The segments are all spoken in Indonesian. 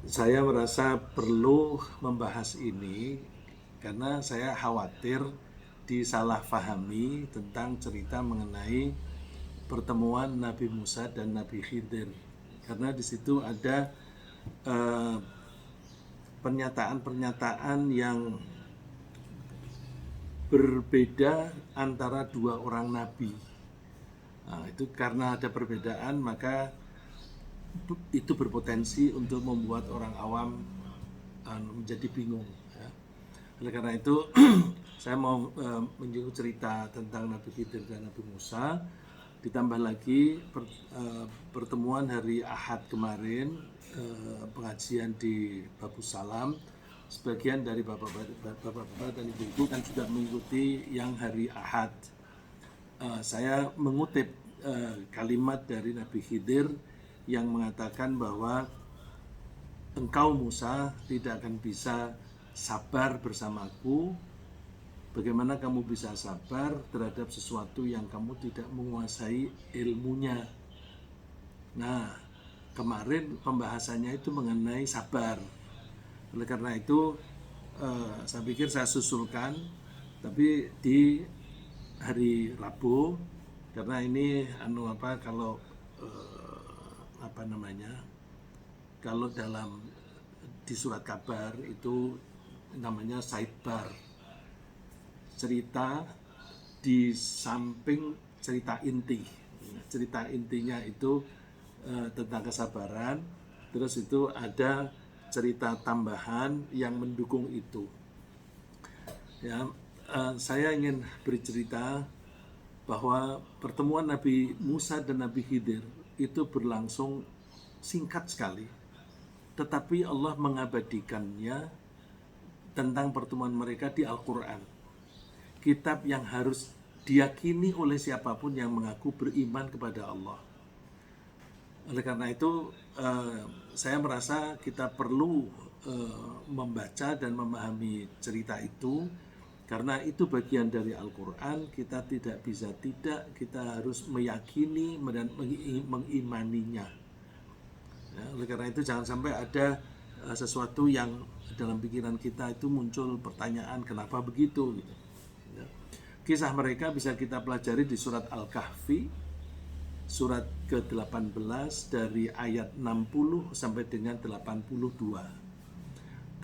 Saya merasa perlu membahas ini karena saya khawatir disalahfahami tentang cerita mengenai pertemuan Nabi Musa dan Nabi Khidir. Karena di situ ada eh, pernyataan-pernyataan yang berbeda antara dua orang nabi. Nah, itu karena ada perbedaan maka itu berpotensi untuk membuat orang awam menjadi bingung, ya. Oleh karena itu saya mau menyinggung cerita tentang Nabi Khidir dan Nabi Musa, ditambah lagi pertemuan hari Ahad kemarin, pengajian di Babus Salam. Sebagian dari bapak-bapak dan ibu-ibu kan sudah mengikuti yang hari Ahad. Saya mengutip kalimat dari Nabi Khidir yang mengatakan bahwa engkau Musa tidak akan bisa sabar bersamaku. Bagaimana kamu bisa sabar terhadap sesuatu yang kamu tidak menguasai ilmunya? Nah, kemarin pembahasannya itu mengenai sabar. Oleh karena itu, saya pikir saya susulkan, tapi di hari Rabu, karena ini kalau kalau dalam di surat kabar itu namanya sidebar, cerita di samping cerita inti. Cerita intinya itu tentang kesabaran, terus itu ada cerita tambahan yang mendukung itu. Ya, saya ingin bercerita bahwa pertemuan Nabi Musa dan Nabi Khidir itu berlangsung singkat sekali, tetapi Allah mengabadikannya tentang pertemuan mereka di Al-Quran, kitab yang harus diyakini oleh siapapun yang mengaku beriman kepada Allah. Oleh karena itu saya merasa kita perlu membaca dan memahami cerita itu, karena itu bagian dari Al-Quran. Kita tidak bisa tidak, kita harus meyakini dan mengimaninya, ya. Oleh karena itu jangan sampai ada sesuatu yang dalam pikiran kita itu muncul pertanyaan kenapa begitu gitu, ya. Kisah mereka bisa kita pelajari di surat Al-Kahfi, surat ke-18 dari ayat 60 sampai dengan 82.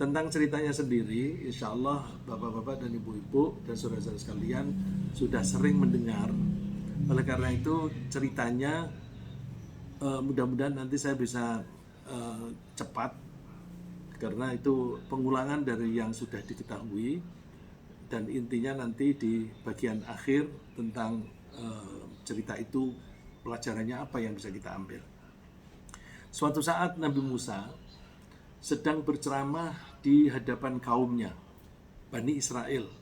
Tentang ceritanya sendiri, insya Allah bapak-bapak dan ibu-ibu dan saudara-saudara sekalian sudah sering mendengar. Oleh karena itu ceritanya mudah-mudahan nanti saya bisa cepat, karena itu pengulangan dari yang sudah diketahui, dan intinya nanti di bagian akhir tentang cerita itu pelajarannya apa yang bisa kita ambil. Suatu saat Nabi Musa sedang berceramah di hadapan kaumnya, Bani Israel,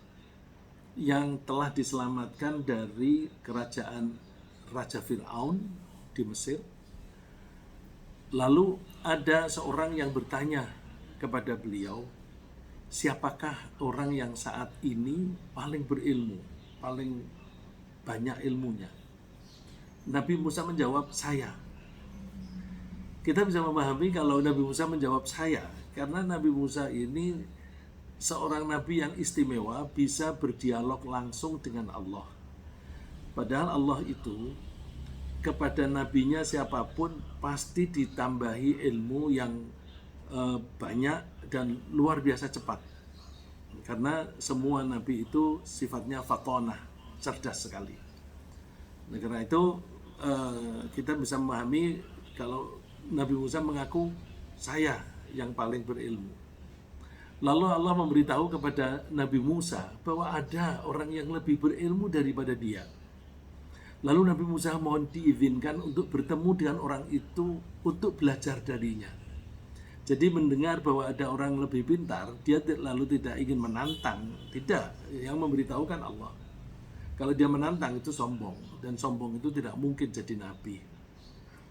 yang telah diselamatkan dari kerajaan Raja Fir'aun di Mesir. Lalu ada seorang yang bertanya kepada beliau, siapakah orang yang saat ini paling berilmu, paling banyak ilmunya? Nabi Musa menjawab, saya. Kita bisa memahami kalau Nabi Musa menjawab saya, karena Nabi Musa ini seorang nabi yang istimewa, bisa berdialog langsung dengan Allah. Padahal Allah itu kepada nabinya siapapun pasti ditambahi ilmu yang banyak dan luar biasa cepat, karena semua nabi itu sifatnya fatonah, cerdas sekali. Nah, karena itu kita bisa memahami kalau Nabi Musa mengaku saya yang paling berilmu. Lalu Allah memberitahu kepada Nabi Musa bahwa ada orang yang lebih berilmu daripada dia. Lalu Nabi Musa mohon diizinkan untuk bertemu dengan orang itu untuk belajar darinya. Jadi mendengar bahwa ada orang lebih pintar, dia lalu tidak ingin menantang, tidak. Yang memberitahukan Allah. Kalau dia menantang itu sombong, dan sombong itu tidak mungkin jadi nabi.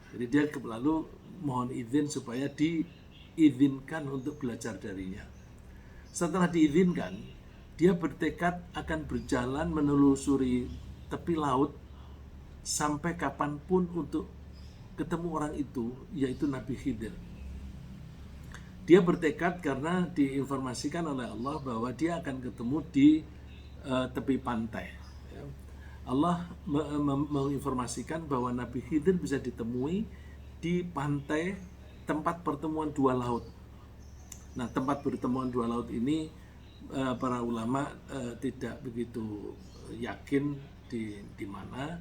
Jadi dia lalu mohon izin supaya diizinkan untuk belajar darinya. Setelah diizinkan, dia bertekad akan berjalan menelusuri tepi laut sampai kapanpun untuk ketemu orang itu, yaitu Nabi Khidir. Dia bertekad karena diinformasikan oleh Allah bahwa dia akan ketemu di tepi pantai. Ya. Allah menginformasikan bahwa Nabi Khidir bisa ditemui di pantai tempat pertemuan dua laut. Nah, tempat pertemuan dua laut ini para ulama tidak begitu yakin di mana,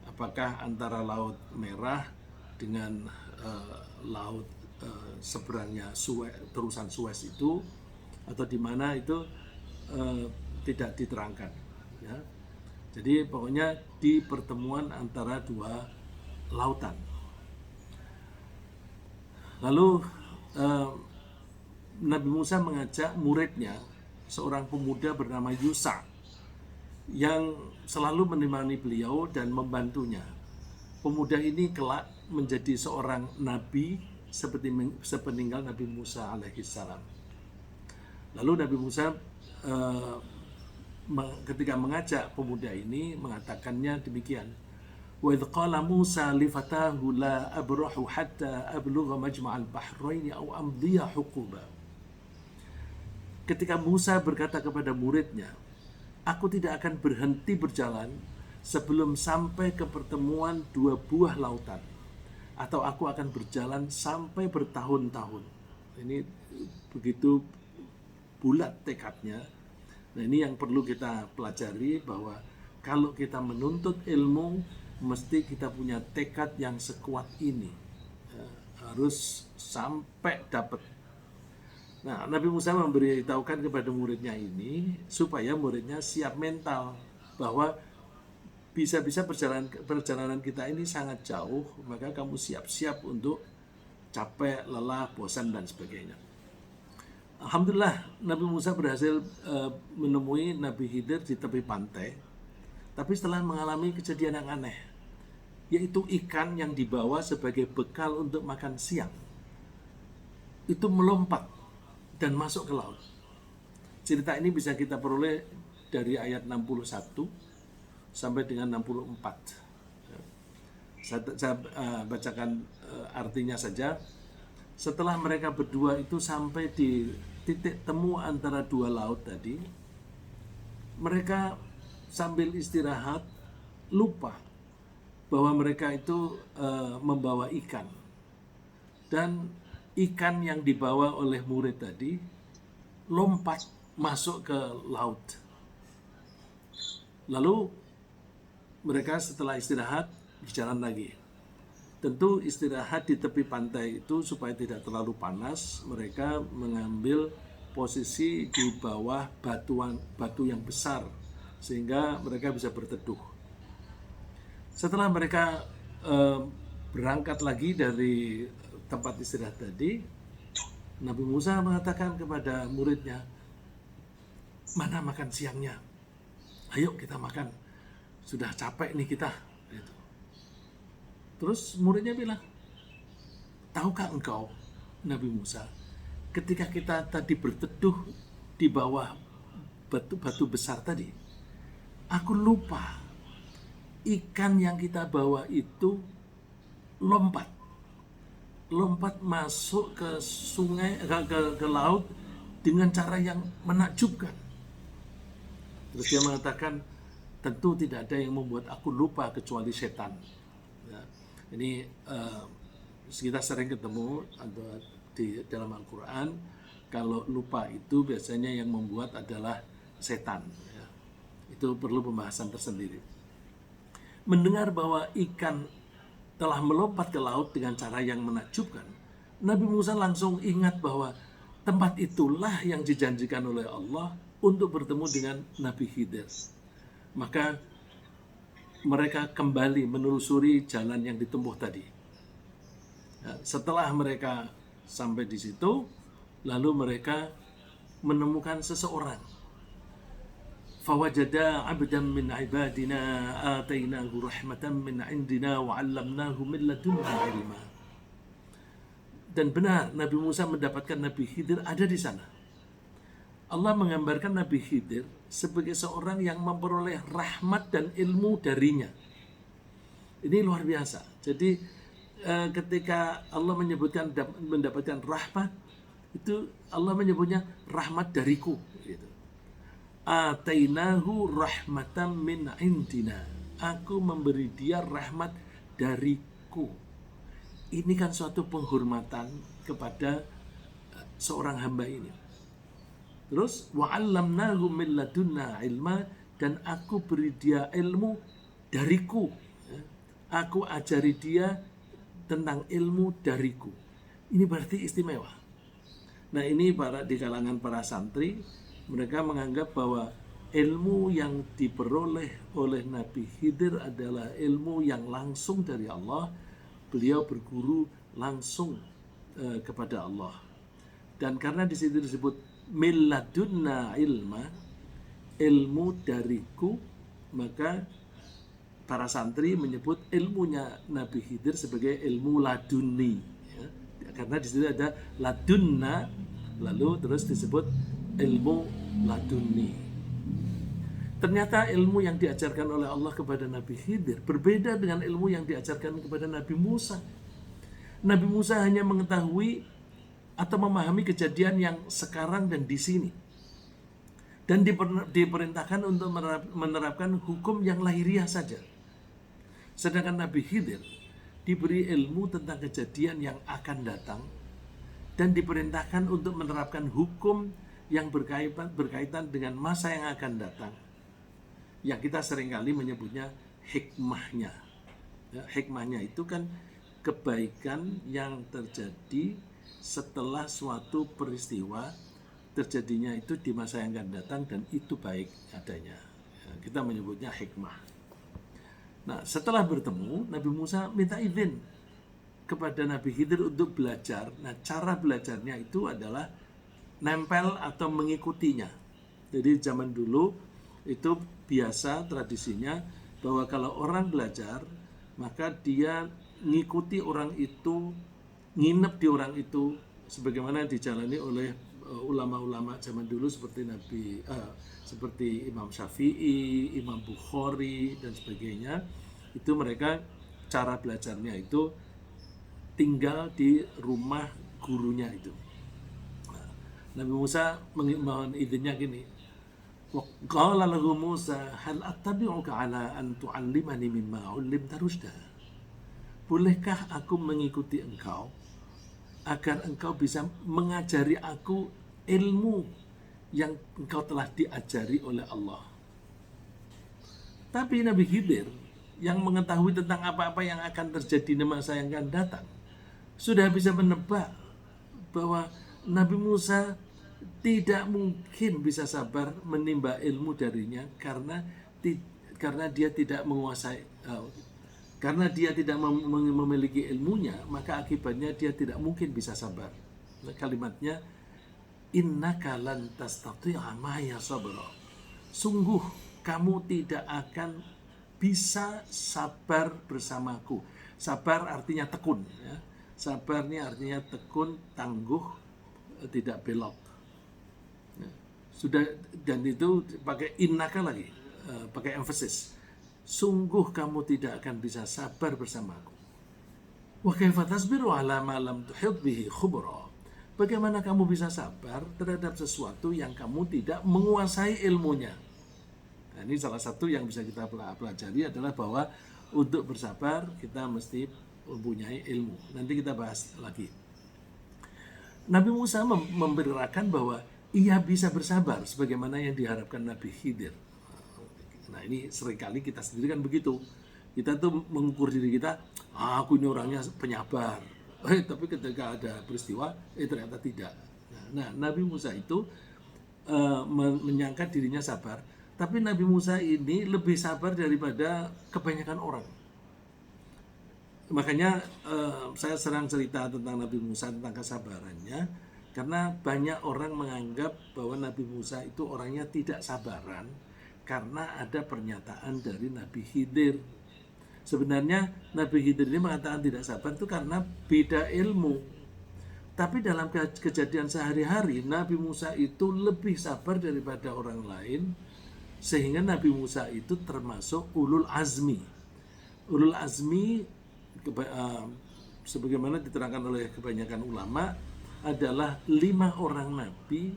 apakah antara Laut Merah dengan laut seberangnya Suez, terusan Suez itu, atau di mana itu tidak diterangkan. Ya. Jadi pokoknya di pertemuan antara dua lautan. Lalu Nabi Musa mengajak muridnya, seorang pemuda bernama Yusa, yang selalu menemani beliau dan membantunya. Pemuda ini kelak menjadi seorang nabi seperti sepeninggal Nabi Musa alaihissalam. Lalu Nabi Musa ketika mengajak pemuda ini mengatakannya demikian. Wa idh qala Musa li fatahu la abrahu hatta ablugha majma'al bahrain aw amdiya huquba. Ketika Musa berkata kepada muridnya, aku tidak akan berhenti berjalan sebelum sampai ke pertemuan dua buah lautan, atau aku akan berjalan sampai bertahun-tahun. Ini begitu bulat tekadnya. Nah, ini yang perlu kita pelajari, bahwa kalau kita menuntut ilmu mesti kita punya tekad yang sekuat ini, ya, harus sampai dapat. Nah, Nabi Musa memberitahukan kepada muridnya ini supaya muridnya siap mental bahwa bisa-bisa perjalanan kita ini sangat jauh, maka kamu siap-siap untuk capek, lelah, bosan dan sebagainya. Alhamdulillah Nabi Musa berhasil menemui Nabi Khidir di tepi pantai, tapi setelah mengalami kejadian yang aneh, yaitu ikan yang dibawa sebagai bekal untuk makan siang itu melompat dan masuk ke laut. Cerita ini bisa kita peroleh dari ayat 61 sampai dengan 64. Saya bacakan artinya saja. Setelah mereka berdua itu sampai di titik temu antara dua laut tadi, mereka sambil istirahat lupa bahwa mereka itu membawa ikan. Dan ikan yang dibawa oleh murid tadi lompat masuk ke laut. Lalu mereka setelah istirahat berjalan lagi. Tentu istirahat di tepi pantai itu supaya tidak terlalu panas, mereka mengambil posisi di bawah batu yang besar sehingga mereka bisa berteduh. Setelah mereka berangkat lagi dari tempat istirahat tadi, Nabi Musa mengatakan kepada muridnya, mana makan siangnya? Ayo kita makan, sudah capek nih kita. Gitu. Terus muridnya bilang, tahukah engkau Nabi Musa, ketika kita tadi berteduh di bawah batu besar tadi, aku lupa ikan yang kita bawa itu lompat masuk ke sungai, ke laut dengan cara yang menakjubkan. Terus dia mengatakan, tentu tidak ada yang membuat aku lupa kecuali setan. Ya, ini kita sering ketemu di dalam Al-Quran, kalau lupa itu biasanya yang membuat adalah setan. Ya. Itu perlu pembahasan tersendiri. Mendengar bahwa ikan telah melompat ke laut dengan cara yang menakjubkan, Nabi Musa langsung ingat bahwa tempat itulah yang dijanjikan oleh Allah untuk bertemu dengan Nabi Khidir. Maka mereka kembali menelusuri jalan yang ditempuh tadi. Setelah mereka sampai di situ, lalu mereka menemukan seseorang. Fawajada 'abdan min 'ibadina atainahu rahmatan min 'indina wa 'allamnahu min ladunna 'ilma. Dan benar Nabi Musa mendapatkan Nabi Khidir ada di sana. Allah menggambarkan Nabi Khidir sebagai seorang yang memperoleh rahmat dan ilmu darinya. Ini luar biasa. Jadi ketika Allah menyebutkan mendapatkan rahmat, Itu Allah menyebutnya rahmat dariku gitu. Atainahu rahmatan min indina. Aku memberi dia rahmat dariku. Ini kan suatu penghormatan kepada seorang hamba ini. Terus wa'allamnahu min ladunna ilma, dan aku beri dia ilmu dariku. Aku ajari dia tentang ilmu dariku. Ini berarti istimewa. Nah, ini di kalangan para santri, mereka menganggap bahwa ilmu yang diperoleh oleh Nabi Khidir adalah ilmu yang langsung dari Allah. Beliau berguru langsung kepada Allah. Dan karena di situ disebut milladunna ilma, ilmu dariku, maka para santri menyebut ilmunya Nabi Khidir sebagai ilmu laduni. Karena di situ ada ladunna, lalu terus disebut ilmu laduni. Ternyata ilmu yang diajarkan oleh Allah kepada Nabi Khidir berbeda dengan ilmu yang diajarkan kepada Nabi Musa. Nabi Musa hanya mengetahui atau memahami kejadian yang sekarang dan di sini, dan diperintahkan untuk menerapkan hukum yang lahiriah saja. Sedangkan Nabi Khidir diberi ilmu tentang kejadian yang akan datang dan diperintahkan untuk menerapkan hukum yang berkaitan dengan masa yang akan datang, yang kita seringkali menyebutnya hikmahnya. Ya, hikmahnya itu kan kebaikan yang terjadi setelah suatu peristiwa terjadinya itu di masa yang akan datang, dan itu baik adanya. Ya, kita menyebutnya hikmah. Nah, setelah bertemu, Nabi Musa minta izin kepada Nabi Khidir untuk belajar. Nah, cara belajarnya itu adalah nempel atau mengikutinya. Jadi zaman dulu itu biasa tradisinya bahwa kalau orang belajar, maka dia ngikuti orang itu, nginep di orang itu, sebagaimana dijalani oleh ulama-ulama zaman dulu seperti Imam Syafi'i, Imam Bukhari dan sebagainya. Itu mereka cara belajarnya itu tinggal di rumah gurunya itu. Nabi Musa mohon izinnya gini. Qala lahu Musa hal attabi'uka ala an tu'allimani mimma 'ullimta rusyda. Bolehkah aku mengikuti engkau agar engkau bisa mengajari aku ilmu yang engkau telah diajari oleh Allah. Tapi Nabi Khidir yang mengetahui tentang apa-apa yang akan terjadi di masa yang akan datang sudah bisa menebak bahwa Nabi Musa tidak mungkin bisa sabar menimba ilmu darinya karena dia tidak menguasai, karena dia tidak memiliki ilmunya, maka akibatnya dia tidak mungkin bisa sabar. Kalimatnya innaka lan tastati'a ma'ya sabra. Sungguh kamu tidak akan bisa sabar bersamaku. Sabar artinya tekun, ya. Sabarnya artinya tekun, tangguh, tidak belok. Ya. Sudah, dan itu pakai innaka lagi, pakai emphasis. Sungguh kamu tidak akan bisa sabar bersamaku. Wa kaifa tasbiru ala ma lam tuhit bihi khubra. Bagaimana kamu bisa sabar terhadap sesuatu yang kamu tidak menguasai ilmunya? Nah, ini salah satu yang bisa kita pelajari adalah bahwa untuk bersabar kita mesti mempunyai ilmu. Nanti kita bahas lagi. Nabi Musa memberitakan bahwa ia bisa bersabar sebagaimana yang diharapkan Nabi Khidir. Nah, ini seringkali kita sendiri kan begitu. Kita tuh mengukur diri kita, aku ini orangnya penyabar. Tapi ketika ada peristiwa, ternyata tidak. Nah, Nabi Musa itu menyangka dirinya sabar, tapi Nabi Musa ini lebih sabar daripada kebanyakan orang. Makanya saya sering cerita tentang Nabi Musa, tentang kesabarannya, karena banyak orang menganggap bahwa Nabi Musa itu orangnya tidak sabaran karena ada pernyataan dari Nabi Khidir. Sebenarnya Nabi Khidir ini mengatakan tidak sabar itu karena beda ilmu. Tapi dalam kejadian sehari-hari, Nabi Musa itu lebih sabar daripada orang lain, sehingga Nabi Musa itu termasuk ulul azmi. Ulul azmi, sebagaimana diterangkan oleh kebanyakan ulama, adalah 5 orang nabi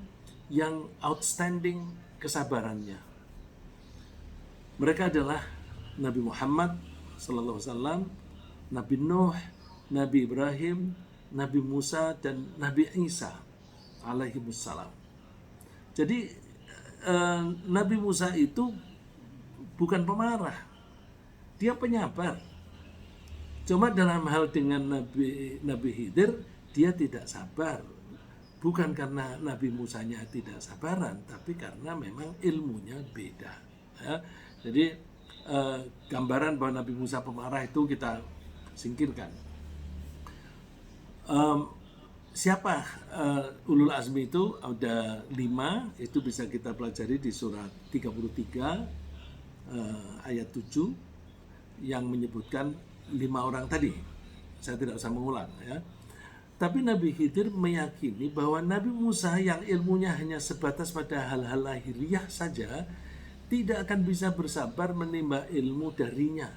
yang outstanding kesabarannya. Mereka adalah Nabi Muhammad sallallahu alaihi wasallam, Nabi Nuh, Nabi Ibrahim, Nabi Musa, dan Nabi Isa alaihi wassalam. Jadi Nabi Musa itu bukan pemarah, dia penyabar. Cuma dalam hal dengan Nabi Khidir, dia tidak sabar. Bukan karena Nabi Musanya tidak sabaran, tapi karena memang ilmunya beda. Ya. Jadi gambaran bahwa Nabi Musa pemarah itu kita singkirkan. Siapa ulul azmi itu? Ada 5, itu bisa kita pelajari di surat 33 ayat 7 yang menyebutkan 5 orang tadi. Saya tidak usah mengulang ya. Tapi Nabi Khidir meyakini bahwa Nabi Musa yang ilmunya hanya sebatas pada hal-hal lahiriah saja tidak akan bisa bersabar menimba ilmu darinya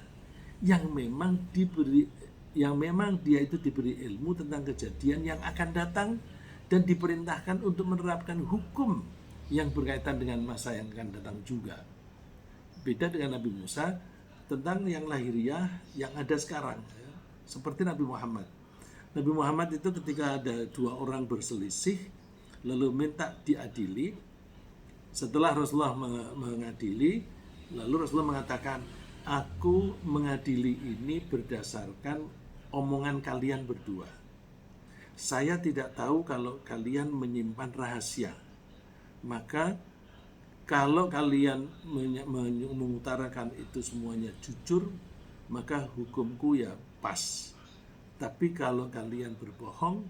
yang memang dia itu diberi ilmu tentang kejadian yang akan datang dan diperintahkan untuk menerapkan hukum yang berkaitan dengan masa yang akan datang juga. Beda dengan Nabi Musa tentang yang lahiriah yang ada sekarang, ya. Seperti Nabi Muhammad. Nabi Muhammad itu ketika ada 2 orang berselisih lalu minta diadili, setelah Rasulullah mengadili, lalu Rasulullah mengatakan, aku mengadili ini berdasarkan omongan kalian berdua. Saya tidak tahu kalau kalian menyimpan rahasia. Maka kalau kalian mengutarakan itu semuanya jujur, maka hukumku ya pas. Tapi kalau kalian berbohong,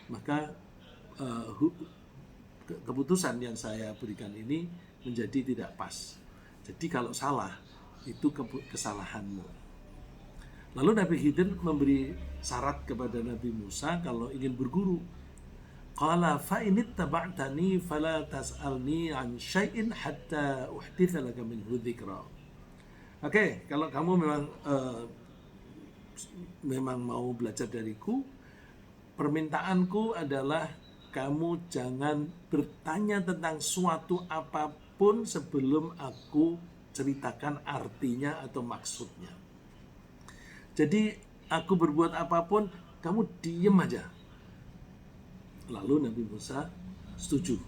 maka keputusan yang saya berikan ini menjadi tidak pas. Jadi kalau salah, itu kesalahanmu. Lalu Nabi Khidir memberi syarat kepada Nabi Musa kalau ingin berguru. Qala fa in ittaba'tani fala tas'alni an syai'in hatta uhditsa laka minhu dzikra. Oke, kalau kamu memang mau belajar dariku, permintaanku adalah kamu jangan bertanya tentang suatu apapun sebelum aku ceritakan artinya atau maksudnya. Jadi aku berbuat apapun, kamu diem aja. Lalu Nabi Musa setuju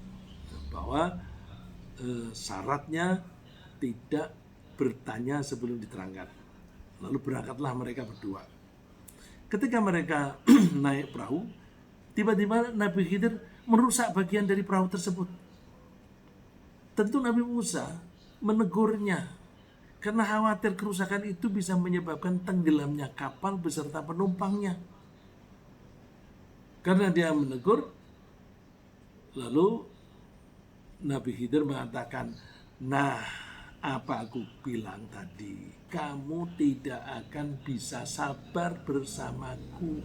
bahwa syaratnya tidak bertanya sebelum diterangkan. Lalu berangkatlah mereka berdua. Ketika mereka naik perahu, tiba-tiba Nabi Khidir merusak bagian dari perahu tersebut. Tentu Nabi Musa menegurnya karena khawatir kerusakan itu bisa menyebabkan tenggelamnya kapal beserta penumpangnya. Karena dia menegur, lalu Nabi Khidir mengatakan, nah, apa aku bilang tadi, kamu tidak akan bisa sabar bersamaku.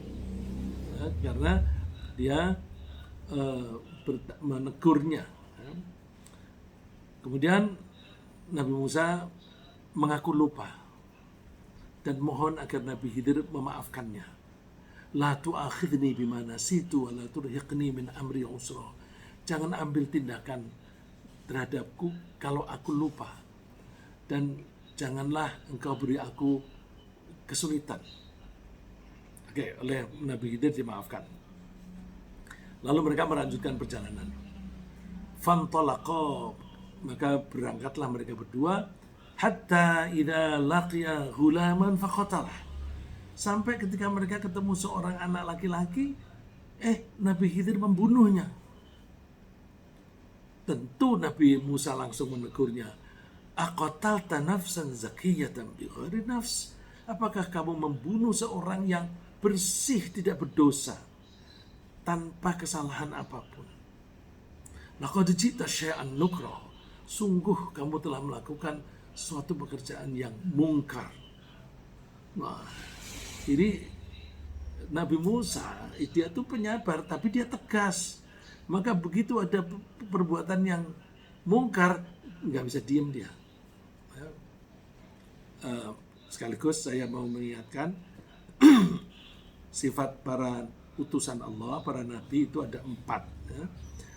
Ya, karena dia menegurnya. Ya. Kemudian Nabi Musa mengaku lupa dan mohon agar Nabi Khidir memaafkannya. La tu'akhidni bima nasitu wa la turhiqni min amri usra. Jangan ambil tindakan terhadapku kalau aku lupa, dan janganlah engkau beri aku kesulitan. Oke, oleh Nabi Khidir dimaafkan. Lalu mereka melanjutkan perjalanan. Fantalaqa, maka berangkatlah mereka berdua hatta idza laqiya ghulaman faqatalah. Sampai ketika mereka ketemu seorang anak laki-laki, Nabi Khidir membunuhnya. Tentu Nabi Musa langsung menegurnya. Aqatalta nafsan zakiyatan bighairi nafs. Apakah kamu membunuh seorang yang bersih, tidak berdosa, tanpa kesalahan apapun? Laqad ji'ta syai'an nukra. Sungguh kamu telah melakukan suatu pekerjaan yang mungkar. Nah, ini Nabi Musa, dia tuh penyabar, tapi dia tegas. Maka begitu ada perbuatan yang mungkar, nggak bisa diem dia. Sekaligus saya mau mengingatkan sifat para utusan Allah, para nabi itu ada 4. Ya.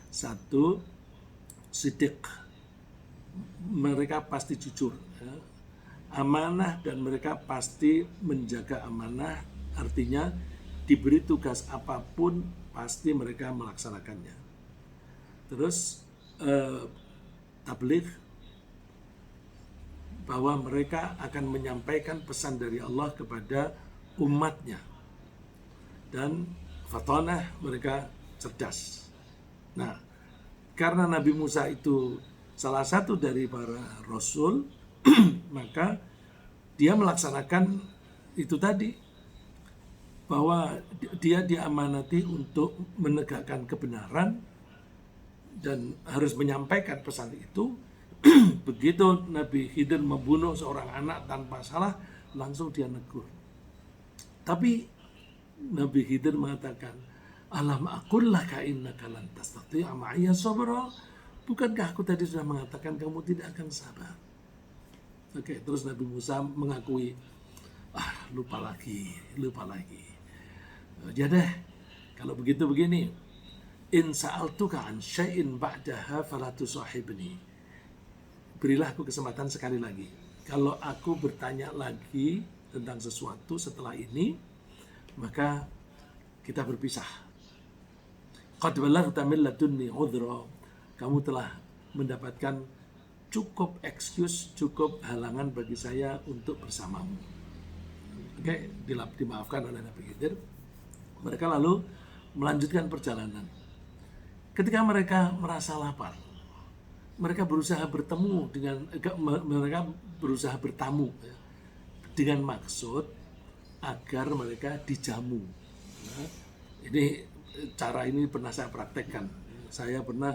Satu, siddiq, mereka pasti jujur. Ya. Amanah, dan mereka pasti menjaga amanah, artinya diberi tugas apapun pasti mereka melaksanakannya. Terus tabligh, bahwa mereka akan menyampaikan pesan dari Allah kepada umatnya. Dan fatanah, mereka cerdas. Nah, karena Nabi Musa itu salah satu dari para rasul, maka dia melaksanakan itu tadi, bahwa dia diamanati untuk menegakkan kebenaran dan harus menyampaikan pesan itu. Begitu Nabi Khidir membunuh seorang anak tanpa salah, langsung dia negur. Tapi Nabi Khidir mengatakan, alam aqul laka innaka lan tastati'a ma'iya sabra. Bukankah aku tadi sudah mengatakan kamu tidak akan sabar? Oke, terus Nabi Musa mengakui, lupa lagi. Ya deh, kalau begitu begini, in sa'altuka an syai'in ba'daha fala tusahibni. Berilah aku kesempatan sekali lagi. Kalau aku bertanya lagi tentang sesuatu setelah ini, maka kita berpisah. Qad balaghta min ladunni udhra. Kamu telah mendapatkan cukup excuse, cukup halangan bagi saya untuk bersamamu. Oke, dimaafkan oleh Nabi Khidir. Mereka lalu melanjutkan perjalanan. Ketika mereka merasa lapar, mereka berusaha bertemu mereka berusaha bertamu, ya, dengan maksud agar mereka dijamu. Nah, cara ini pernah saya praktekkan. Saya pernah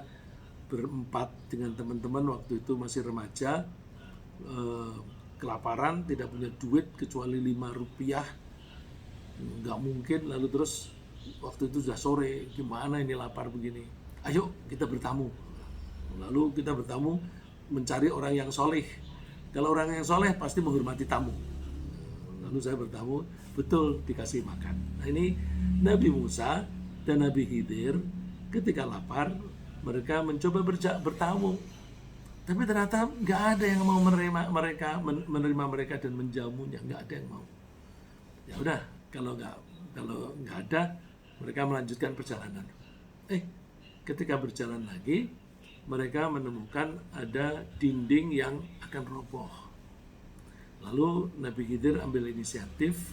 berempat dengan teman-teman waktu itu masih remaja, kelaparan, tidak punya duit kecuali 5 rupiah, nggak mungkin. Lalu terus waktu itu sudah sore, gimana ini lapar begini, ayo kita bertamu. Lalu kita bertamu mencari orang yang soleh. Kalau orang yang soleh pasti menghormati tamu. Lalu saya bertamu, betul dikasih makan. Nah, ini Nabi Musa dan Nabi Khidir ketika lapar, mereka mencoba bertamu. Tapi ternyata nggak ada yang mau menerima mereka dan menjamunya, nggak ada yang mau. Ya udah, kalau nggak ada, mereka melanjutkan perjalanan. Ketika berjalan lagi, mereka menemukan ada dinding yang akan roboh. Lalu Nabi Khidir ambil inisiatif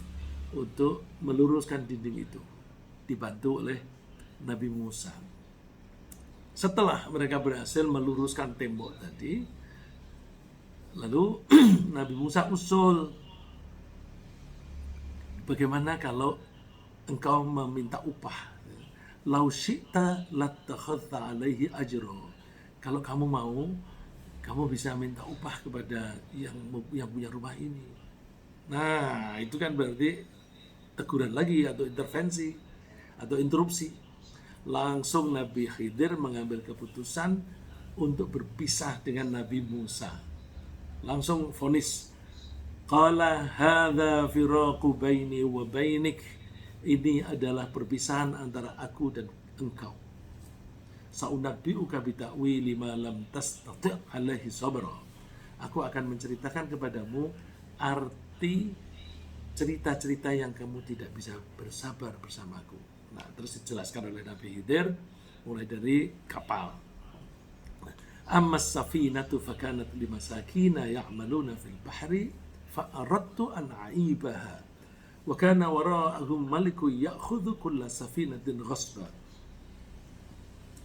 untuk meluruskan dinding itu, dibantu oleh Nabi Musa. Setelah mereka berhasil meluruskan tembok tadi, lalu Nabi Musa usul, bagaimana kalau engkau meminta upah? Lau syi'ta lattakhadha alaihi ajra. Kalau kamu mau, kamu bisa minta upah kepada yang punya rumah ini. Nah, itu kan berarti teguran lagi atau intervensi atau interupsi. Langsung Nabi Khidir mengambil keputusan untuk berpisah dengan Nabi Musa. Langsung vonis, qala hadza firaqu baini wa bainik. Ini adalah perpisahan antara aku dan engkau. Sa'unabbi'uka bita'wili ma lam tastati' alaihi sabra. Aku akan menceritakan kepadamu arti cerita-cerita yang kamu tidak bisa bersabar bersamaku. Nah, terus dijelaskan oleh Nabi Khidir mulai dari kapal. Ammas safinatu fakanat limasakina ya'maluna fil bahri fa aradtu an a'ibaha wa kana wara'ahum malikun ya'khudhu kulla safinatin ghasba.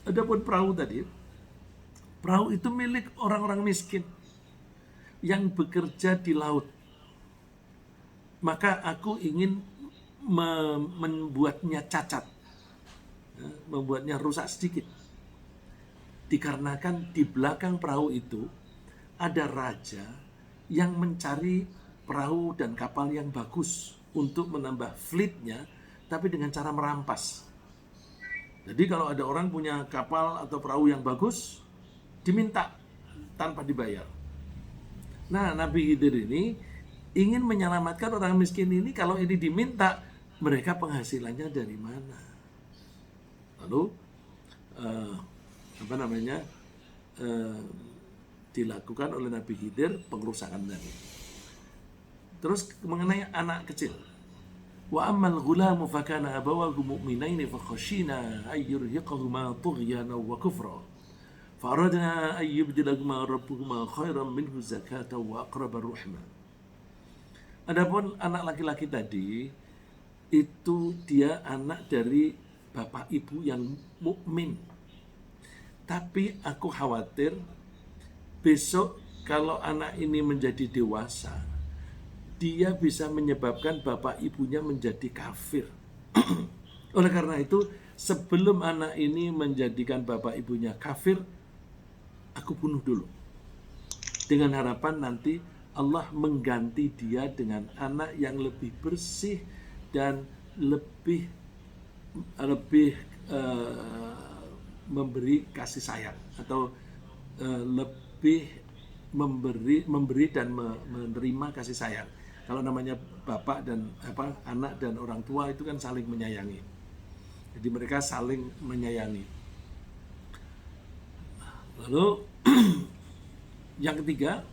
Adapun perahu tadi, perahu itu milik orang-orang miskin yang bekerja di laut. Maka aku ingin membuatnya cacat, membuatnya rusak sedikit. Dikarenakan di belakang perahu itu ada raja yang mencari perahu dan kapal yang bagus untuk menambah fleetnya, tapi dengan cara merampas. Jadi kalau ada orang punya kapal atau perahu yang bagus, diminta tanpa dibayar. Nah, Nabi Khidir ini ingin menyelamatkan orang miskin ini. Kalau ini diminta, mereka penghasilannya dari mana? Lalu eh, apa namanya eh, dilakukan oleh Nabi Khidir pengerusakan tadi. Terus mengenai anak kecil, wa ammal ghulamu fakana abawahu mu'minaini fakhashina ay yurhiqahuma tughyanan wa kufra fa'aradna ay yubdilahuma rabbuhuma khairan minhu zakatan wa aqraba ruhma. Adapun anak laki-laki tadi itu dia anak dari bapak ibu yang mukmin. Tapi aku khawatir besok kalau anak ini menjadi dewasa, dia bisa menyebabkan bapak ibunya menjadi kafir. Oleh karena itu, sebelum anak ini menjadikan bapak ibunya kafir, aku bunuh dulu. Dengan harapan nanti Allah mengganti dia dengan anak yang lebih bersih dan lebih memberi kasih sayang, atau lebih memberi dan menerima kasih sayang. Kalau namanya bapak dan anak dan orang tua itu kan saling menyayangi. Jadi mereka saling menyayangi. Lalu yang ketiga,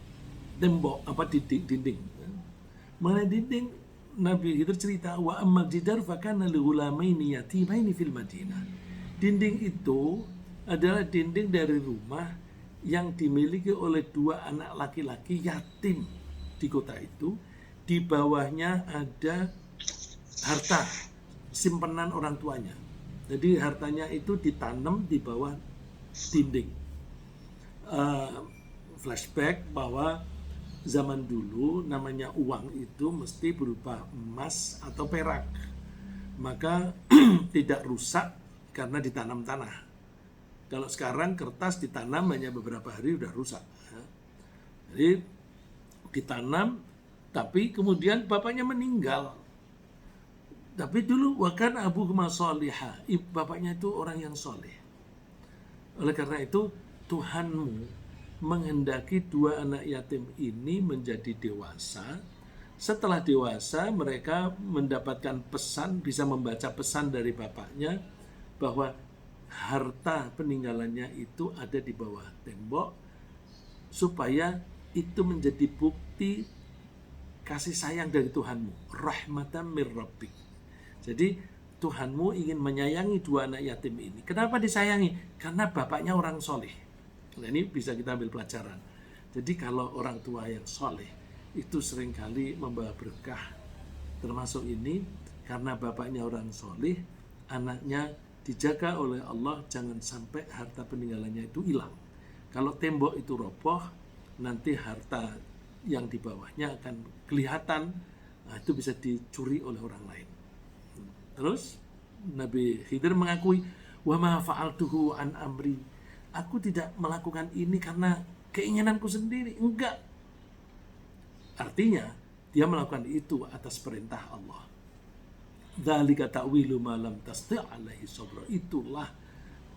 tembok dinding. Mengenai dinding, Nabi Khidir cerita, wa ammal jidar fakana li ghulamaini yatimaini fil Madinah. Dinding itu adalah dinding dari rumah yang dimiliki oleh dua anak laki-laki yatim di kota itu. Di bawahnya ada harta simpanan orang tuanya. Jadi hartanya itu ditanam di bawah dinding. Flashback bahwa zaman dulu namanya uang itu mesti berupa emas atau perak. Maka tidak rusak karena ditanam tanah. Kalau sekarang kertas ditanam hanya beberapa hari udah rusak. Jadi ditanam, tapi kemudian bapaknya meninggal. Tapi dulu wakan abu solihah, bapaknya itu orang yang soleh. Oleh karena itu Tuhanmu menghendaki dua anak yatim ini menjadi dewasa. Setelah dewasa mereka mendapatkan pesan, bisa membaca pesan dari bapaknya bahwa harta peninggalannya itu ada di bawah tembok, supaya itu menjadi bukti kasih sayang dari Tuhanmu, rahmatan mir rabbik. Jadi Tuhanmu ingin menyayangi dua anak yatim ini. Kenapa disayangi? Karena bapaknya orang soleh. Nah, ini bisa kita ambil pelajaran. Jadi kalau orang tua yang soleh itu seringkali membawa berkah. Termasuk ini karena bapaknya orang soleh, anaknya dijaga oleh Allah jangan sampai harta peninggalannya itu hilang. Kalau tembok itu roboh, nanti harta yang di bawahnya akan kelihatan, nah, itu bisa dicuri oleh orang lain. Terus Nabi Khidir mengakui, wa ma fa'altuhu an amri. Aku tidak melakukan ini karena keinginanku sendiri, enggak. Artinya dia melakukan itu atas perintah Allah. Dzalika ta'wilu ma lam tasti' alaihi sabra. Itulah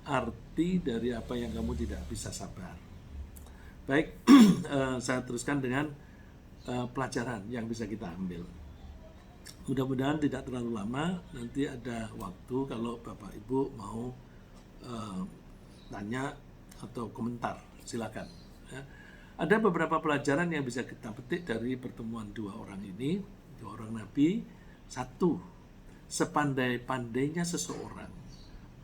arti dari apa yang kamu tidak bisa sabar. Baik, saya teruskan dengan pelajaran yang bisa kita ambil. Mudah-mudahan tidak terlalu lama. Nanti ada waktu kalau Bapak Ibu mau tanya atau komentar, silakan. Ya. Ada beberapa pelajaran yang bisa kita petik dari pertemuan dua orang ini, dua orang Nabi. Satu, sepandai-pandainya seseorang,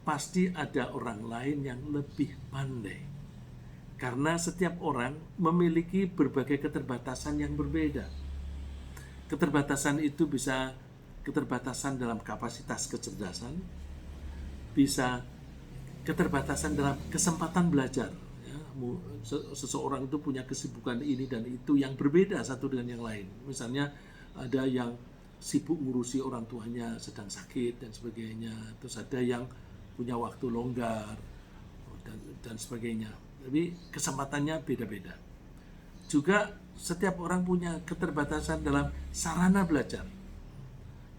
pasti ada orang lain yang lebih pandai. Karena setiap orang memiliki berbagai keterbatasan yang berbeda. Keterbatasan itu bisa keterbatasan dalam kapasitas kecerdasan, bisa keterbatasan dalam kesempatan belajar. Ya, seseorang itu punya kesibukan ini dan itu yang berbeda satu dengan yang lain. Misalnya ada yang sibuk ngurusi orang tuanya sedang sakit dan sebagainya. Terus ada yang punya waktu longgar dan sebagainya. Tapi kesempatannya beda-beda. Juga setiap orang punya keterbatasan dalam sarana belajar.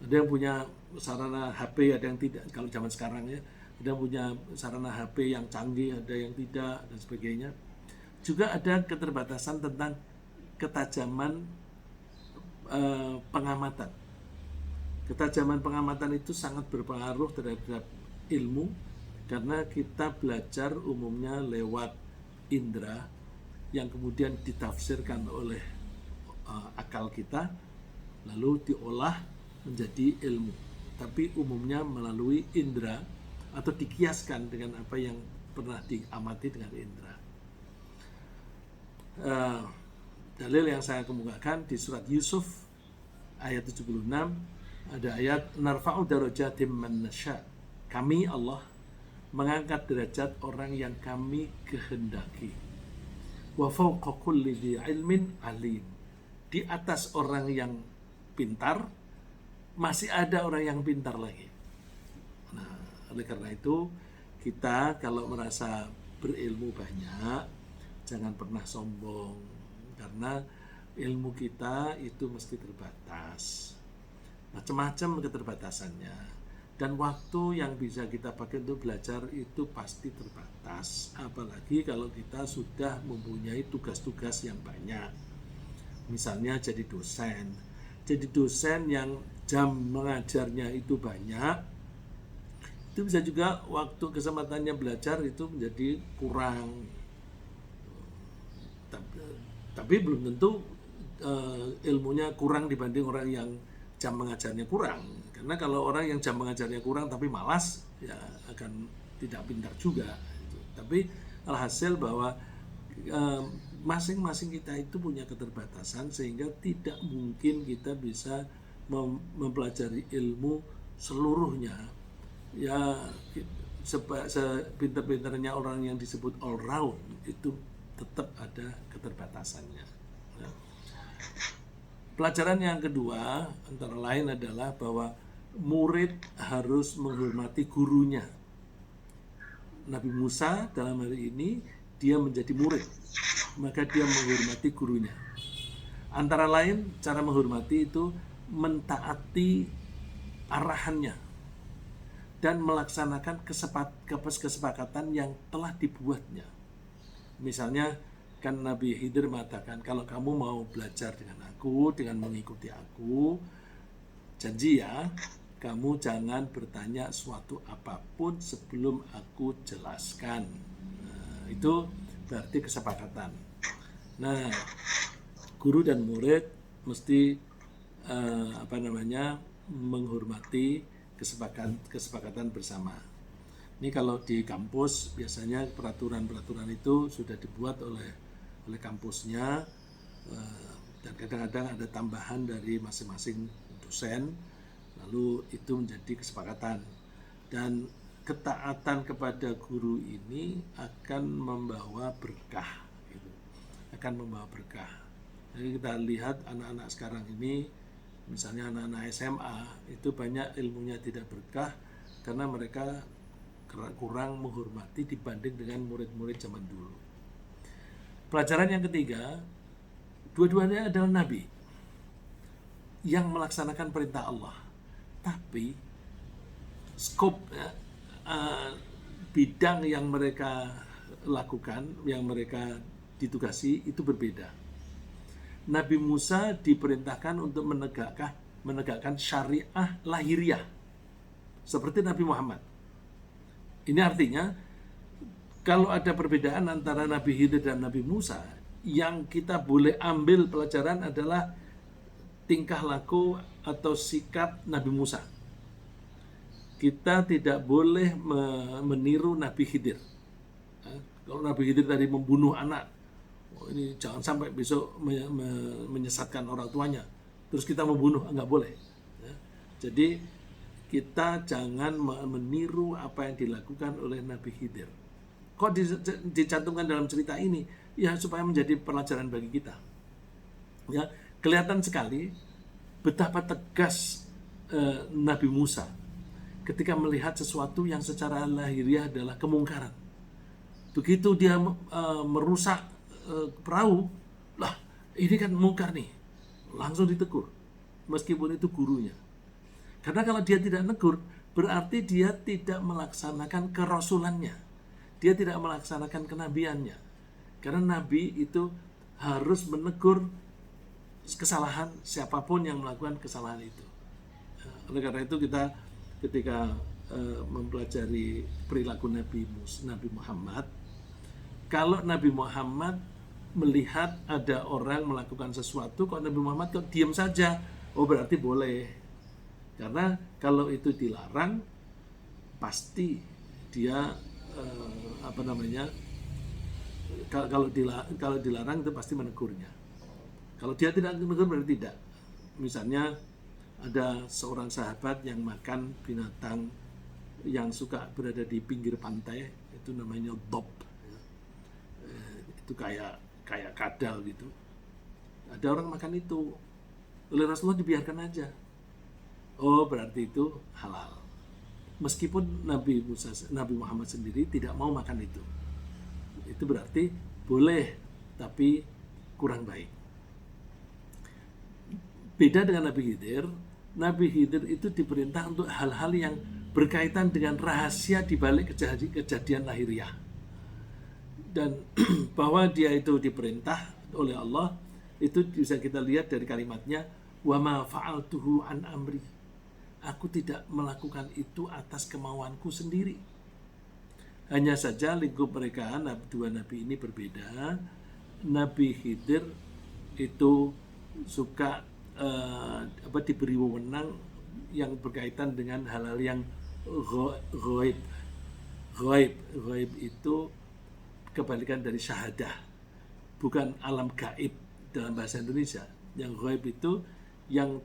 Ada yang punya sarana HP, ada yang tidak. Kalau zaman sekarang ya, ada yang punya sarana HP yang canggih, ada yang tidak, dan sebagainya. Juga ada keterbatasan tentang ketajaman pengamatan. Ketajaman pengamatan itu sangat berpengaruh terhadap ilmu. Karena kita belajar umumnya lewat indera yang kemudian ditafsirkan oleh akal kita, lalu diolah menjadi ilmu. Tapi umumnya melalui indera atau dikiaskan dengan apa yang pernah diamati dengan indera. Dalil yang saya kemukakan di surat Yusuf ayat 76, ada ayat narfa'u darajatim man nasya. Kami Allah mengangkat derajat orang yang kami kehendaki. Wa fawqa kulli dzi ilmin alim. Di atas orang yang pintar masih ada orang yang pintar lagi. Nah, oleh karena itu kita kalau merasa berilmu banyak, jangan pernah sombong, karena ilmu kita itu mesti terbatas. Macam-macam keterbatasannya. Dan waktu yang bisa kita pakai untuk belajar itu pasti terbatas. Apalagi kalau kita sudah mempunyai tugas-tugas yang banyak. Misalnya jadi dosen. Jadi dosen yang jam mengajarnya itu banyak, itu bisa juga waktu kesempatannya belajar itu menjadi kurang. Tapi belum tentu ilmunya kurang dibanding orang yang jam mengajarnya kurang. Karena kalau orang yang jam mengajarnya kurang tapi malas, ya akan tidak pintar juga. Tapi alhasil bahwa masing-masing kita itu punya keterbatasan, sehingga tidak mungkin kita bisa mempelajari ilmu seluruhnya. Ya sepintar-pintarnya orang yang disebut all round itu tetap ada keterbatasannya. Ya. Pelajaran yang kedua antara lain adalah bahwa murid harus menghormati gurunya. Nabi Musa dalam hal ini dia menjadi murid, maka dia menghormati gurunya. Antara lain cara menghormati itu mentaati arahannya dan melaksanakan kesepakatan yang telah dibuatnya. Misalnya kan Nabi Khidir mengatakan, kalau kamu mau belajar dengan aku, dengan mengikuti aku, janji ya, kamu jangan bertanya suatu apapun sebelum aku jelaskan. Nah, itu berarti kesepakatan. Nah, guru dan murid mesti menghormati kesepakatan bersama. Ini kalau di kampus biasanya peraturan-peraturan itu sudah dibuat oleh kampusnya, dan kadang-kadang ada tambahan dari masing-masing dosen, lalu itu menjadi kesepakatan. Dan ketaatan kepada guru ini akan membawa berkah, gitu. Akan membawa berkah. Jadi kita lihat anak-anak sekarang ini, misalnya anak-anak SMA, itu banyak ilmunya tidak berkah karena mereka kurang menghormati dibanding dengan murid-murid zaman dulu. Pelajaran yang ketiga, dua-duanya adalah nabi yang melaksanakan perintah Allah, tapi skop bidang yang mereka lakukan, yang mereka ditugasi itu berbeda. Nabi Musa diperintahkan untuk menegakkan syariah lahiriah seperti Nabi Muhammad. Ini artinya kalau ada perbedaan antara Nabi Khidir dan Nabi Musa, yang kita boleh ambil pelajaran adalah tingkah laku atau sikap Nabi Musa. Kita tidak boleh meniru Nabi Khidir. Kalau Nabi Khidir tadi membunuh anak, ini jangan sampai besok menyesatkan orang tuanya, terus kita membunuh, nggak boleh. Jadi kita jangan meniru apa yang dilakukan oleh Nabi Khidir. Kok dicantumkan dalam cerita ini? Ya supaya menjadi pelajaran bagi kita. Ya, kelihatan sekali betapa tegas Nabi Musa ketika melihat sesuatu yang secara lahiriah adalah kemungkaran. Begitu dia merusak perahu, lah ini kan mungkar nih, langsung ditegur, meskipun itu gurunya. Karena kalau dia tidak negur, berarti dia tidak melaksanakan kerasulannya. Dia tidak melaksanakan kenabiannya. Karena nabi itu harus menegur kesalahan siapapun yang melakukan kesalahan itu. Oleh karena itu kita ketika mempelajari perilaku Nabi Muhammad, kalau Nabi Muhammad melihat ada orang melakukan sesuatu, kok Nabi Muhammad kok diam saja, oh berarti boleh. Karena kalau itu dilarang, pasti dia kalau dilarang itu pasti menegurnya. Kalau dia tidak menegur berarti tidak. Misalnya ada seorang sahabat yang makan binatang yang suka berada di pinggir pantai, itu namanya dob. Itu kayak kadal gitu. Ada orang makan itu, oleh Rasulullah dibiarkan aja. Oh berarti itu halal. Meskipun Nabi Muhammad sendiri tidak mau makan itu. Itu berarti boleh, tapi kurang baik. Beda dengan Nabi Khidir. Nabi Khidir itu diperintah untuk hal-hal yang berkaitan dengan rahasia di balik kejadian lahiriah. Dan bahwa dia itu diperintah oleh Allah, itu bisa kita lihat dari kalimatnya, wa ma fa'altuhu an amri. Aku tidak melakukan itu atas kemauanku sendiri. Hanya saja lingkup mereka dua nabi ini berbeda. Nabi Khidir itu suka diberi wewenang yang berkaitan dengan hal-hal yang ghaib. Ghaib itu kebalikan dari syahadah, bukan alam gaib dalam bahasa Indonesia. Yang ghaib itu yang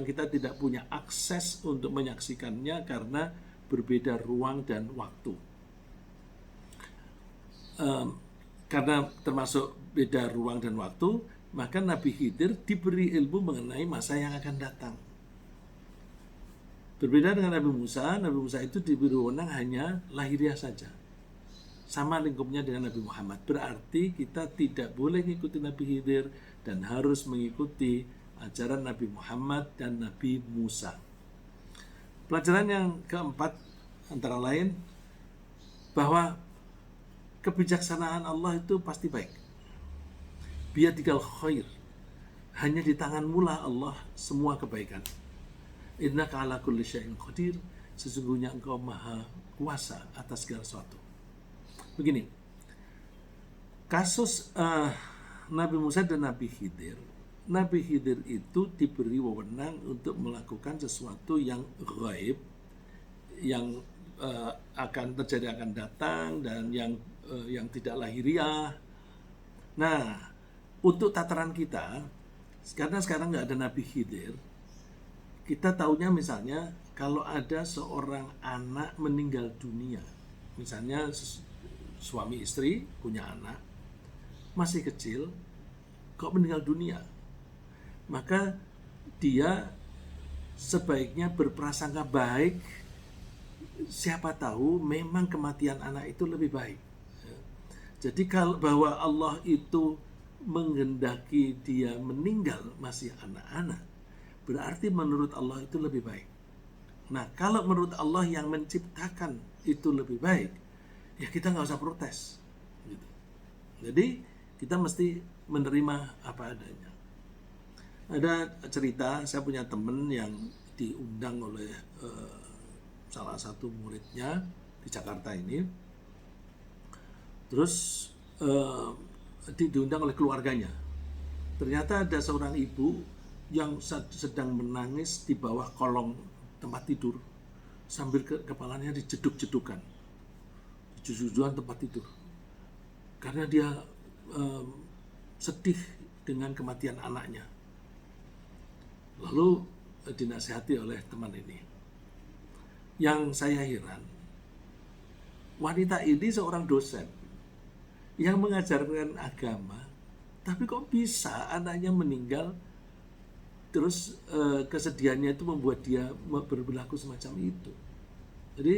kita tidak punya akses untuk menyaksikannya karena berbeda ruang dan waktu. Karena termasuk beda ruang dan waktu, maka Nabi Khidir diberi ilmu mengenai masa yang akan datang. Berbeda dengan Nabi Musa itu diberi wewenang hanya lahiriah saja. Sama lingkupnya dengan Nabi Muhammad. Berarti kita tidak boleh mengikuti Nabi Khidir dan harus mengikuti ajaran Nabi Muhammad dan Nabi Musa. Pelajaran yang keempat antara lain bahwa kebijaksanaan Allah itu pasti baik. Biyadikal khair, hanya di tanganmu lah Allah semua kebaikan. Innaka ala kulli syai'in qadir, sesungguhnya engkau maha kuasa atas segala sesuatu. Begini, kasus Nabi Musa dan Nabi Khidir. Nabi Khidir itu diberi wewenang untuk melakukan sesuatu yang ghaib, yang akan terjadi, akan datang, dan yang tidak lahiriah. Nah, untuk tataran kita, karena sekarang nggak ada Nabi Khidir, kita taunya misalnya kalau ada seorang anak meninggal dunia, misalnya suami istri punya anak masih kecil kok meninggal dunia, maka dia sebaiknya berprasangka baik, siapa tahu memang kematian anak itu lebih baik. Jadi kalau bahwa Allah itu menghendaki dia meninggal masih anak-anak, berarti menurut Allah itu lebih baik. Nah, kalau menurut Allah yang menciptakan itu lebih baik, ya kita nggak usah protes. Gitu. Jadi kita mesti menerima apa adanya. Ada cerita, saya punya teman yang diundang oleh salah satu muridnya di Jakarta ini, terus diundang oleh keluarganya. Ternyata ada seorang ibu yang sedang menangis di bawah kolong tempat tidur sambil kepalanya dijeduk-jedukan, dijeduk-jedukan tempat tidur, karena dia sedih dengan kematian anaknya. Lalu dinasihati oleh teman ini. Yang saya heran, wanita ini seorang dosen yang mengajarkan agama, tapi kok bisa anaknya meninggal, terus kesedihannya itu membuat dia berperilaku semacam itu. Jadi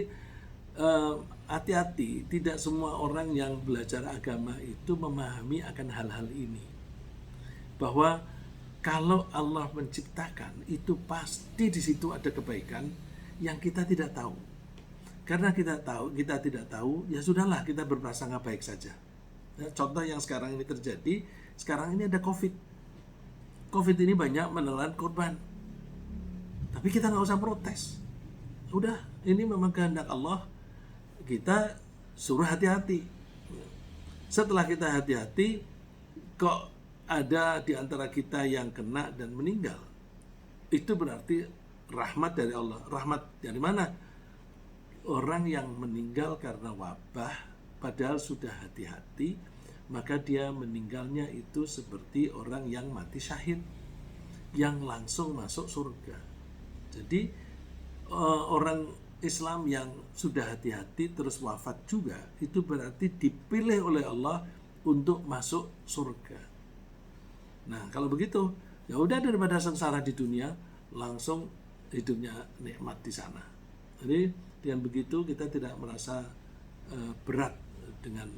hati-hati, tidak semua orang yang belajar agama itu memahami akan hal-hal ini. Bahwa kalau Allah menciptakan, itu pasti di situ ada kebaikan yang kita tidak tahu. Karena kita tidak tahu, ya sudahlah, kita berprasangka baik saja. Contoh yang sekarang ini terjadi, sekarang ini ada COVID. COVID ini banyak menelan korban. Tapi kita nggak usah protes. udah ini memang kehendak Allah, kita suruh hati-hati. Setelah kita hati-hati, kok ada di antara kita yang kena dan meninggal, itu berarti rahmat dari Allah. Rahmat dari mana? Orang yang meninggal karena wabah padahal sudah hati-hati, maka dia meninggalnya itu seperti orang yang mati syahid, yang langsung masuk surga. Jadi orang Islam yang sudah hati-hati terus wafat juga, itu berarti dipilih oleh Allah untuk masuk surga. Nah, kalau begitu, ya udah, daripada sengsara di dunia, langsung hidupnya nikmat di sana. Jadi dengan begitu kita tidak merasa berat dengan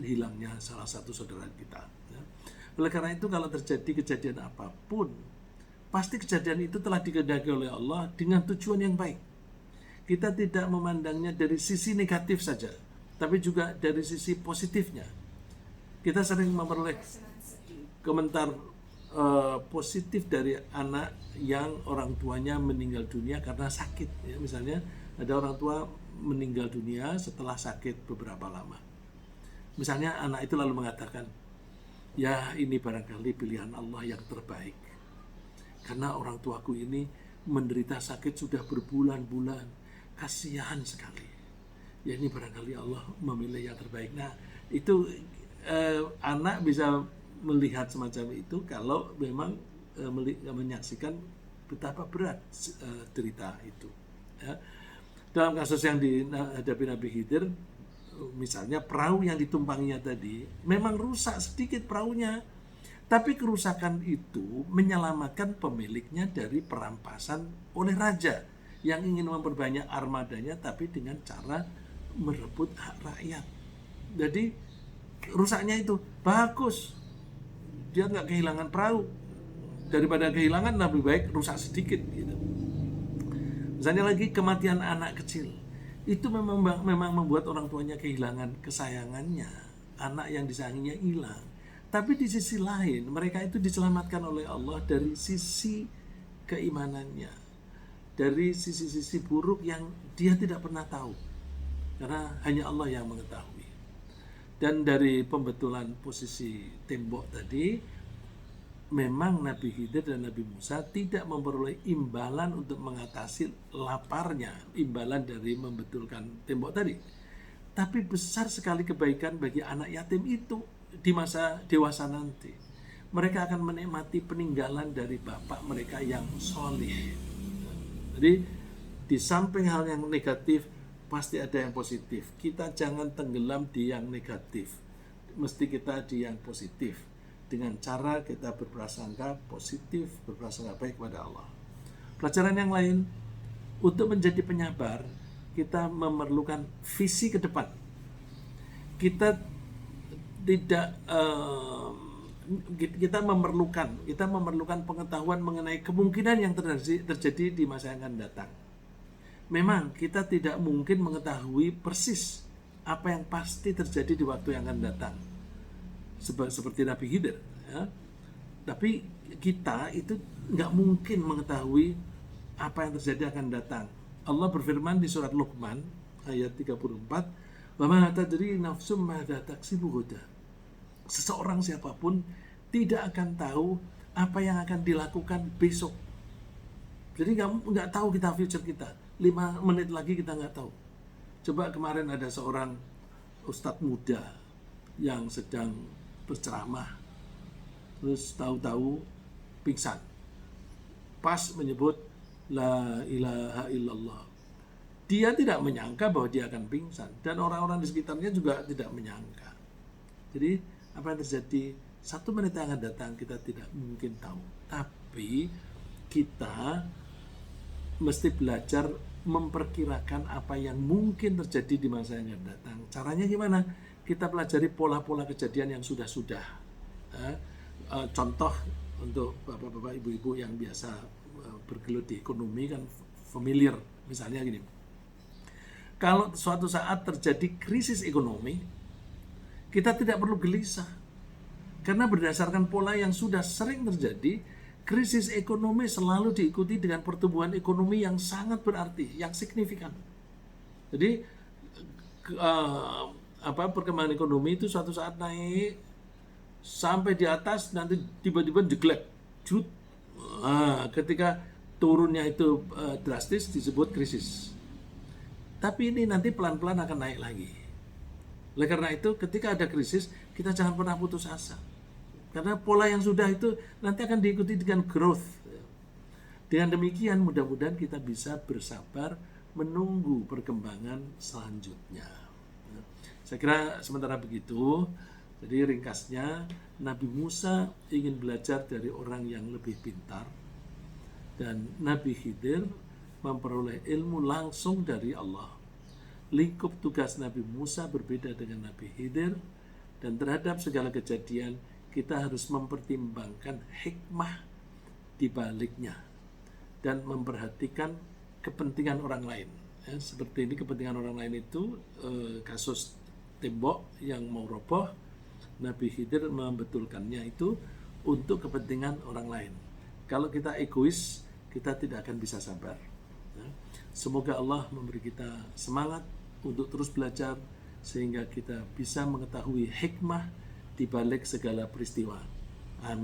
hilangnya salah satu saudara kita. Ya. Oleh karena itu, kalau terjadi kejadian apapun, pasti kejadian itu telah dikehendaki oleh Allah dengan tujuan yang baik. Kita tidak memandangnya dari sisi negatif saja, tapi juga dari sisi positifnya. Kita sering memperoleh komentar positif dari anak yang orang tuanya meninggal dunia karena sakit. Ya, misalnya ada orang tua meninggal dunia setelah sakit beberapa lama. Misalnya anak itu lalu mengatakan, ya ini barangkali pilihan Allah yang terbaik. Karena orang tuaku ini menderita sakit sudah berbulan-bulan. Kasihan sekali. Ya ini barangkali Allah memilih yang terbaik. Nah itu anak bisa melihat semacam itu kalau memang menyaksikan betapa berat derita itu. Ya. Dalam kasus yang dihadapi Nabi Khidir, misalnya perahu yang ditumpanginya tadi memang rusak sedikit perahunya, tapi kerusakan itu menyelamatkan pemiliknya dari perampasan oleh raja yang ingin memperbanyak armadanya, tapi dengan cara merebut hak rakyat. Jadi rusaknya itu bagus, dia nggak kehilangan perahu. Daripada kehilangan, lebih baik rusak sedikit gitu. Misalnya lagi kematian anak kecil, itu memang membuat orang tuanya kehilangan kesayangannya, anak yang disayanginya hilang. Tapi di sisi lain, mereka itu diselamatkan oleh Allah dari sisi keimanannya, dari sisi-sisi buruk yang dia tidak pernah tahu, karena hanya Allah yang mengetahui. Dan dari pembetulan posisi tembok tadi, memang Nabi Khidir dan Nabi Musa tidak memperoleh imbalan untuk mengatasi laparnya, imbalan dari membetulkan tembok tadi. Tapi besar sekali kebaikan bagi anak yatim itu di masa dewasa nanti. Mereka akan menikmati peninggalan dari bapak mereka yang solih. Jadi di samping hal yang negatif, pasti ada yang positif. Kita jangan tenggelam di yang negatif. Mesti kita di yang positif. Dengan cara kita berprasangka positif, berprasangka baik kepada Allah. Pelajaran yang lain, untuk menjadi penyabar, kita memerlukan visi ke depan. Kita tidak kita memerlukan pengetahuan mengenai kemungkinan yang terjadi di masa yang akan datang. Memang kita tidak mungkin mengetahui persis apa yang pasti terjadi di waktu yang akan datang, seperti Nabi Khidir, ya. Tapi kita itu nggak mungkin mengetahui apa yang terjadi akan datang. Allah berfirman di surat Luqman ayat 34, "Wa ma tadri nafsum madza taksibu ghadan." Seseorang siapapun tidak akan tahu apa yang akan dilakukan besok. Jadi nggak tahu kita future kita. 5 menit lagi kita nggak tahu. Coba kemarin ada seorang ustadz muda yang sedang berceramah, terus tahu-tahu pingsan pas menyebut la ilaha illallah. Dia tidak menyangka bahwa dia akan pingsan, dan orang-orang di sekitarnya juga tidak menyangka. Jadi apa yang terjadi 1 menit yang akan datang kita tidak mungkin tahu. Tapi kita mesti belajar memperkirakan apa yang mungkin terjadi di masa yang akan datang. Caranya gimana? Kita pelajari pola-pola kejadian yang sudah-sudah. Contoh untuk bapak-bapak, ibu-ibu yang biasa bergelut di ekonomi kan familiar. Misalnya gini, kalau suatu saat terjadi krisis ekonomi, kita tidak perlu gelisah. Karena berdasarkan pola yang sudah sering terjadi, krisis ekonomi selalu diikuti dengan pertumbuhan ekonomi yang sangat berarti, yang signifikan. Jadi perkembangan ekonomi itu suatu saat naik sampai di atas, nanti tiba-tiba jeglek. Ketika turunnya itu drastis disebut krisis. Tapi ini nanti pelan-pelan akan naik lagi. Oleh karena itu ketika ada krisis, kita jangan pernah putus asa. Karena pola yang sudah itu nanti akan diikuti dengan growth. Dengan demikian mudah-mudahan kita bisa bersabar menunggu perkembangan selanjutnya. Saya kira sementara begitu. Jadi ringkasnya, Nabi Musa ingin belajar dari orang yang lebih pintar, dan Nabi Khidir memperoleh ilmu langsung dari Allah. Lingkup tugas Nabi Musa berbeda dengan Nabi Khidir, dan terhadap segala kejadian kita harus mempertimbangkan hikmah di baliknya dan memperhatikan kepentingan orang lain. Seperti ini, kepentingan orang lain itu kasus tembok yang mau roboh, Nabi Khidir membetulkannya itu untuk kepentingan orang lain. Kalau kita egois, kita tidak akan bisa sabar. Semoga Allah memberi kita semangat untuk terus belajar sehingga kita bisa mengetahui hikmah di balik segala peristiwa. Amin.